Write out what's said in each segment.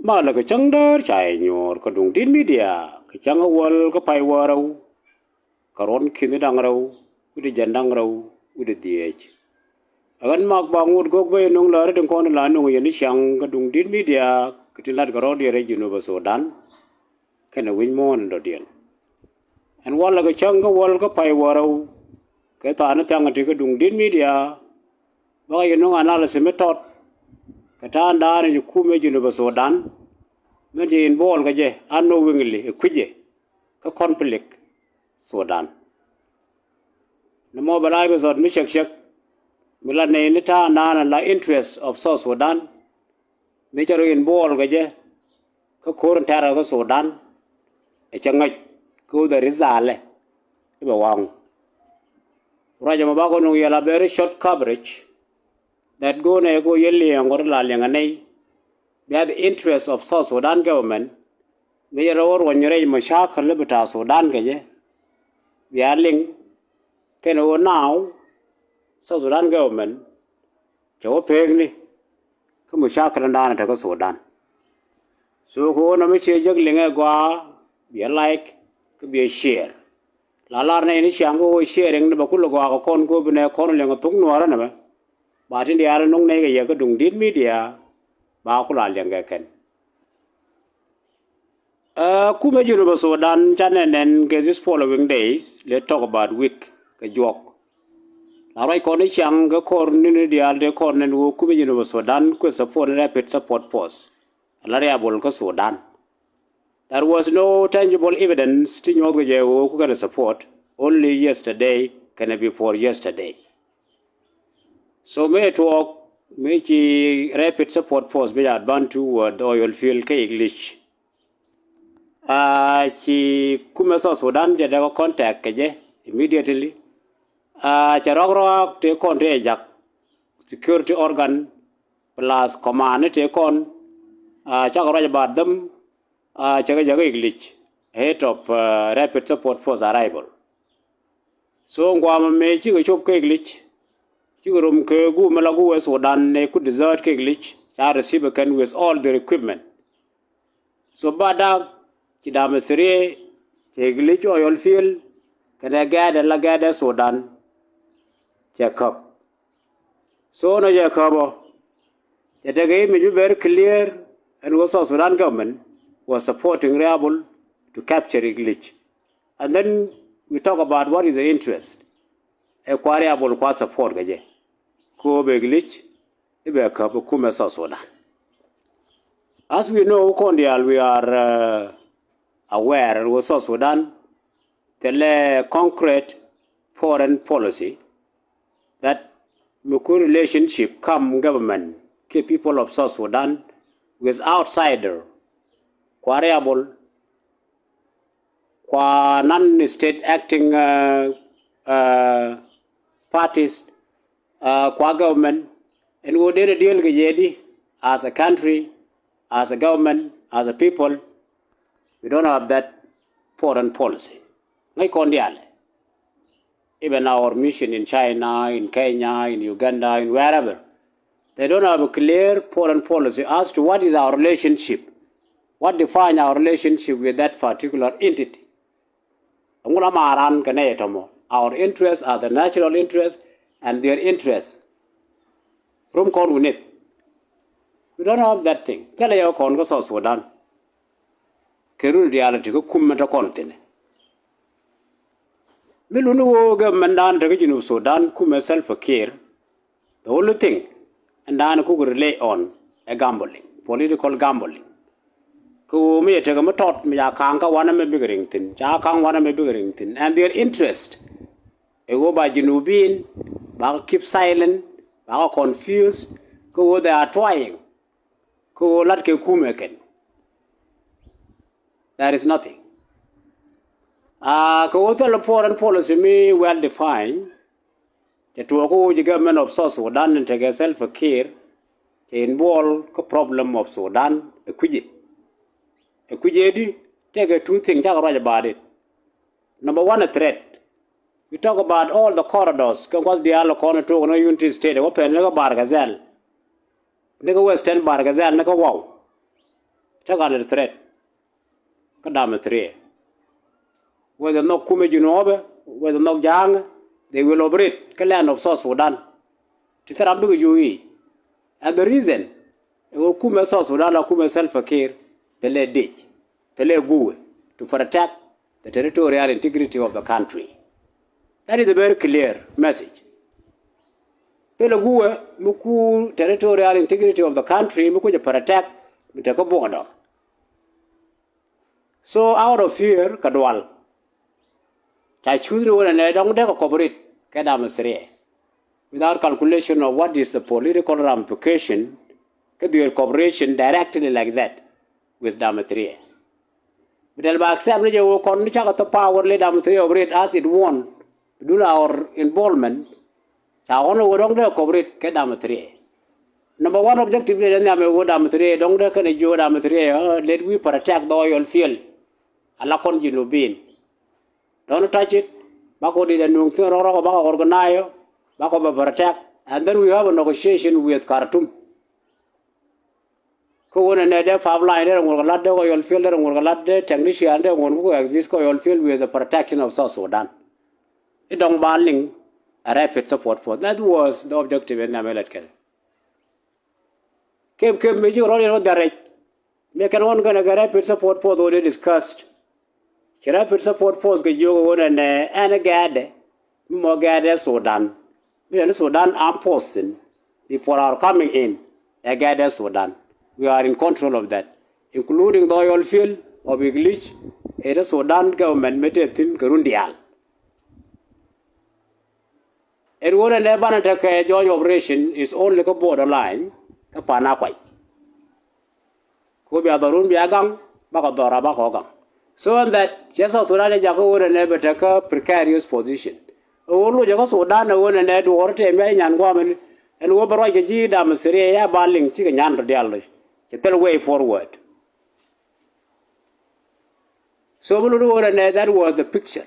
mà là cái chẳng đó chạy nhor cái đồng tin media cái chẳng wal cái pai warau cái ron khi đang rau udah jandang rau udah diet agan mak bangun gok bay nong lari deng kon la nong yani siang cái đồng tin media cái tin lát cái ron dia region of Sudan cái nào win mon đó điền anh wal là cái chẳng cái wal cái pai warau cái ta nó chẳng cái đồng tin media baka yun nong analysis method cái ta đã này chụp mấy region of Sudan mình chỉ involve cái gì unknowingly quit gì cái conflict Sudan nó mà balai bây giờ mới chắc mình là này nó ta là interest of South Sudan mình cho rồi involve cái gì cái current terror của Sudan ở trong ngay cứ để ra lại cái bảo hoàng rồi giờ mà bác con nói là very short coverage that go này go yelli ang or la lenga nei be the interest of South Sudan government me ro ro nyere mashakal le bata Sudan ke je ya ling ke no now South Sudan government cho peng ni ko mashakal na ta ko Sudan so ko na me che jag lenga gwa be like ko be share la nei ni siang go sharing ne ba ku lo gwa ko kon ko be ne kon lenga tung no ra na ba bà trên địa nông này cái gì cái đồng tiền media bà cũng làm cái kén cú mấy chỗ vào Sudan cho nên cái this following days let's talk about week cái joke là rồi còn cái chẳng cái con này địa cái con này cú mấy chỗ vào Sudan cái support rapid support force là cái bol cái Sudan there was no tangible evidence to know cái gì cái support only yesterday can before yesterday. So may talk may rapid support force be advance toward oil field ke English. Chi kuma South Sudan je da contact ke je immediately. Cha rok te kon re jak security organ plus command te kon cha ko ba dam cha ga English head of rapid support force arrival. So ngwa me chi ko chop ke English Churum ke gu malagu Sudan ne could desert ke glitch I receive a can with all their equipment. So bada kidame sere ke glitch oil field kana gada la gada Sudan Jacob. So no Jacob Jatagay made you very clear and was South Sudan government was supporting Rebel to capture a glitch. And then we talk about what is the interest. A quarriable qua support gaje. Ko be glitch ibe ka kuma South Sudan. As we know, Kondial, we are aware with South Sudan the concrete foreign policy that Muku relationship come government keep people of South Sudan with outsider quarriable qua non-state acting parties qua government and we did a deal as a country, as a government, as a people. We don't have that foreign policy. Even our mission in China, in Kenya, in Uganda, in wherever, they don't have a clear foreign policy as to what is our relationship, what defines our relationship with that particular entity. Our interests are the national interests and their interests. We don't have that thing. Kala ya kon ko South Sudan. Kerun reality ko kumata kontine. Milunu government dan daga jinu Sudan kuma self care. The only thing and dan ko rely on a gambling, political gambling. Ko me tega ma tot me ya kan ka wana me bigering tin. Ja kan wana me bigering tin and their interest. E go ba jinubin ba keep silent, ba confused. Ko they are trying. Ko lat ke kumeken. There is nothing. Ko the foreign policy me well defined. The two government of South Sudan and take self care to involve the problem of Sudan. A take two things about it. Number one, a threat. We talk about all the corridors. Because the other corner to no unity state. Open Bargazel. Nega Western Bargazel. Nega wow. take on a threat. Kadam three. Whether no kume Junobe, whether no Jang, they will operate the land of South Sudan. Titarambu Yui. And the reason, Kume South Sudan, Kume self-care, they let ditch, they let go to protect the territorial integrity of the country. That is a very clear message. They let go, Muku territorial integrity of the country, Muku protect, we take a border. So out of fear, Kadwal. I choose the one and I don't cooperate, Kadam without calculation of what is the political ramification, the cooperation directly like that with Damatria. But I'll accept the power let Damatria operate as it won, do our involvement. I want to cooperate, Damatria. Number one objective is Damatria, don't Damatria, let we protect the oil field. Alakon Jinubin. Don't touch it. Bako did a new thing or organize, Bako protect, and then we have a negotiation with Khartoum. Ko and a five liner and will let the oil field and will let the technician and one who exists oil field with the protection of South Sudan. It don't banning a rapid support for that was the objective in America. Came major only direct. Make an one gonna get rapid support for the already discussed. Rapid support force get you and a gad, more gad Sudan. We are Sudan armed forces before our coming in. A gad Sudan. We are in control of that, including the oil field of English. The Sudan government made a thin Garundial. It would never attack a joint operation is only a borderline, Kapanakwai. Could be a Rumbiagang, Bakadora Bakogang. So on that, just as Sudan would never take a precarious position. Olu Jago Sudan won and had water and woman and override the G Dam Syria, Barling, Chicken Yan Diallo. Tell way forward. So that was the picture.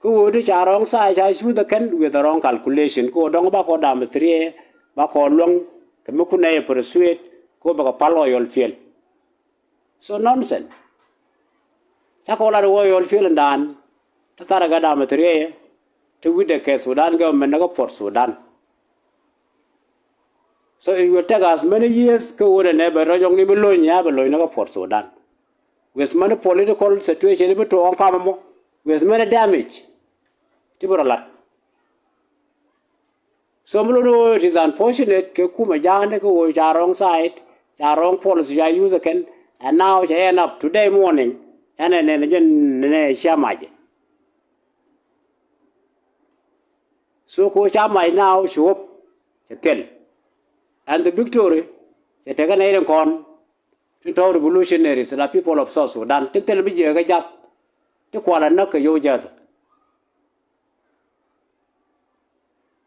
Who would reach our wrong side? I shoot the can with the wrong calculation. Go down back or Dam 3, back or long, the Mukune persuade, go back a palo oil field. So nonsense. Chakola oil field and done. Tataraga material to with the case Sudan government for Sudan. So it will take us many years to go and never rajong Nibelonia for Sudan. With many political situation to Onkamo, with many damage. Tiburala. So it is unfortunate Kuma Jan go with our wrong side, our wrong policy I use again, and now they end up today morning and then Shamaji. So Shamai now show up to tell. And the victory, they take an air con to revolutionaries and the people of South Sudan. Tell me, you get up to Kuala Yojad.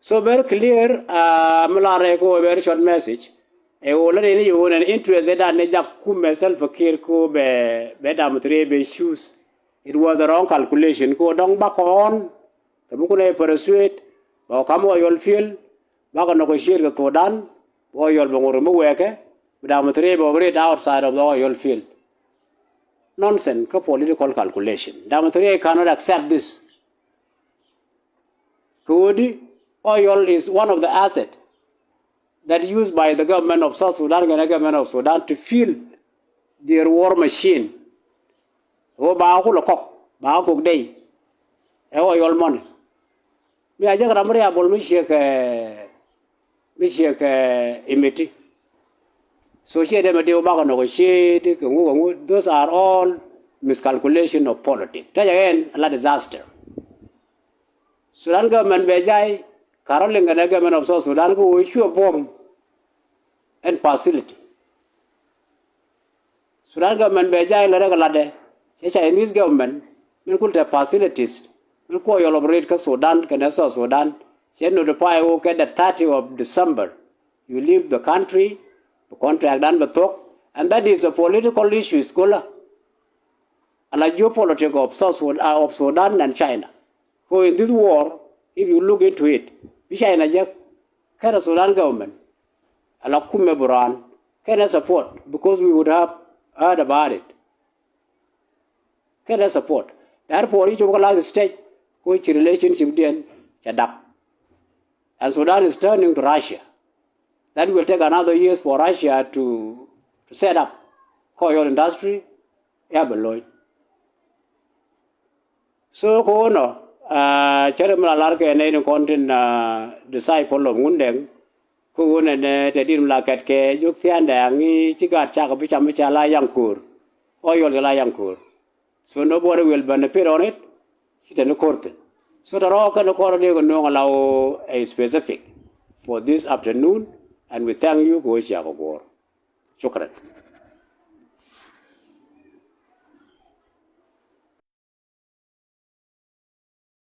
So, very clear, Malareko, a very short message. I already knew an interest that I nejak kum myself a kirko be bedam three shoes. It was a wrong calculation. Go down back on the Mukune persuade, or come oil field, back on negotiate with Sudan. Oil Bongorimo worker, but I'm operate outside of the oil field. Nonsense, political calculation. Damatria cannot accept this. Good oil is one of the assets that is used by the government of South Sudan and the government of Sudan to fuel their war machine. Oh, Baku day. Oil money. Me, I just remember a bull imiti. So she had a negotiate, those are all miscalculation of politics. That again, a disaster. Sudan government Bejai, Caroling and the government of South Sudan go issue a bomb and facility. Sudan government Bejai, Lagalade, Chinese government, will put the facilities, will collaborate Sudan, Canessa Sudan. Then notify okay the 30th of December. You leave the country, the contract done with talk, and that is a political issue, scholar. And a geopolitics of Sudan and China. So in this war, if you look into it, China just kind of Sudan government, a la Kume Buran, Can I support? Because we would have heard about it. Can I support? Therefore, each localized stage, which relationship then, Chadap. And Sudan is turning to Russia. That will take another years for Russia to set up oil industry, Yabeloy. So, Kono, Cheremla Larka and any content disciple of Mundeng, who and Tedim Lakatke, Jukiandang, Chigat Chakapichamichala Yankur, oil la Yankur. So nobody will benefit on it. It's in the court. So the rock and the court will not allow a specific for this afternoon, and we thank you for your work. Shukran.